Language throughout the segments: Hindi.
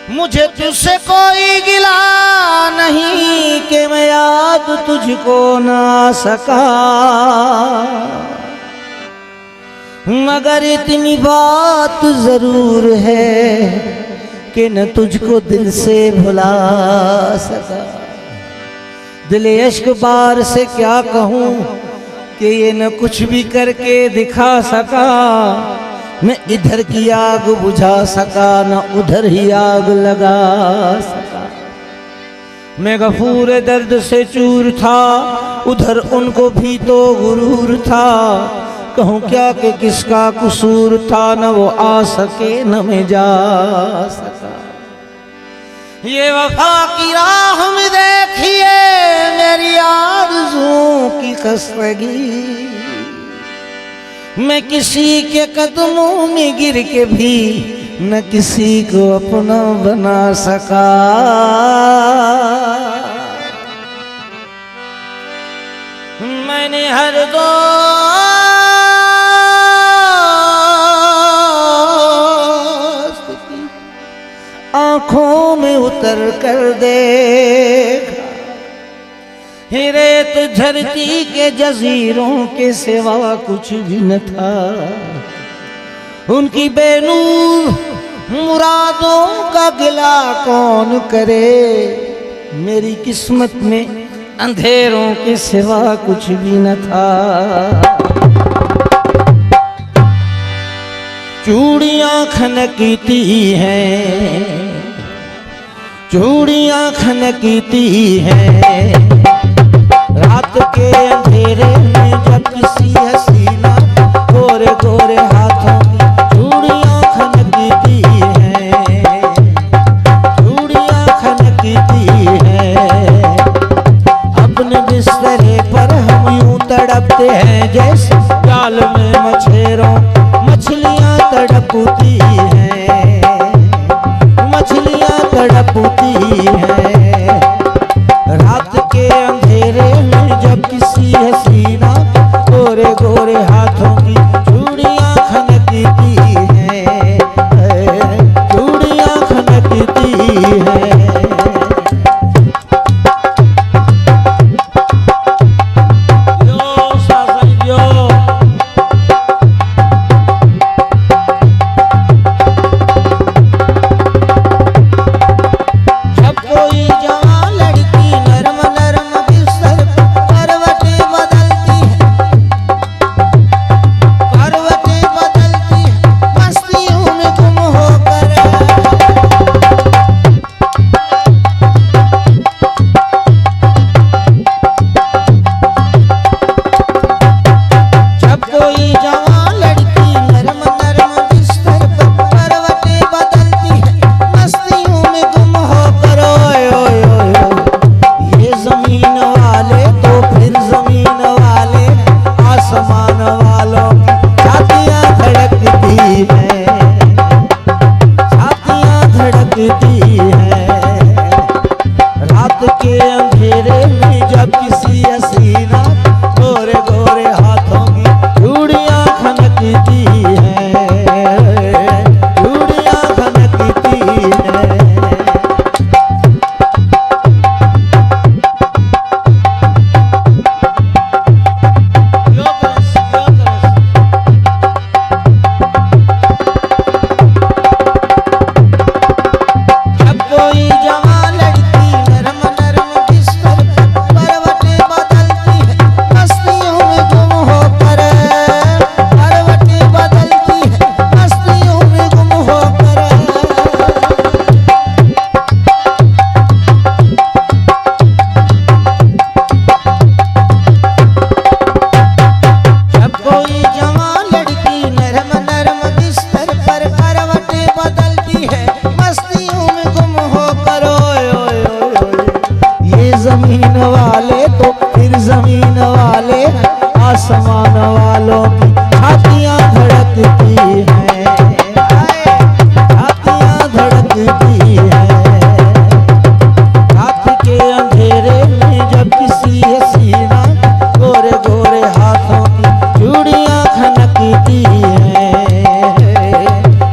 मुझे तुझसे कोई गिला नहीं कि मैं याद तुझको ना सका, मगर इतनी बात जरूर है कि न तुझको दिल से भुला सका। दिले अश्क बार से क्या कहूँ कि ये न कुछ भी करके दिखा सका, न इधर की आग बुझा सका न उधर ही आग लगा सका। मैं गफूर दर्द से चूर था, उधर उनको भी तो गुरूर था। कहूँ क्या कि किसका कसूर था, न वो आ सके न मैं जा सका। ये वफा की राह में देखिए मेरी आरज़ुओं की खस्तगी, मैं किसी के कदमों में गिर के भी न किसी को अपना बना सका। मैंने हर दोस्त की आंखों में उतर कर देखा, रेत धरती के जजीरों के सिवा कुछ भी न था। उनकी बेनूर मुरादों का गिला कौन करे, मेरी किस्मत में अंधेरों के सिवा कुछ भी न था। चूड़ियां खनकती हैं, चूड़ियां खनकती हैं, रात के अंधेरे में जब किसी हसीना गोरे गोरे हाथों की चूड़ियां खनकती हैं, चूड़ियां खनकती हैं। अपने बिस्तरे पर हम यूं तड़पते हैं जैसे जाल में मछेरों मछलियां तड़पती हैं, मछलियां तड़पती हैं। रात के अंधेरे में जब किसी हसीना गोरे गोरे हाथों की चूड़ियां खनकती हैं, चूड़ियां खनकती हैं। आसमान वालों की छातियां धड़कती हैं, छातियां धड़कती हैं। रात के अंधेरे में जब किसी हसीना गोरे गोरे हाथों की चूड़ियां खनकती हैं,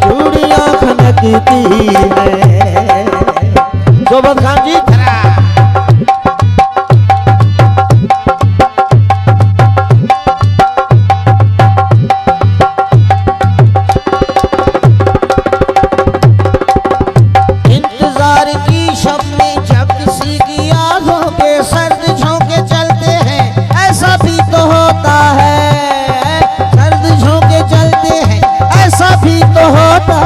चूड़ियां खनकती हैं। तो होता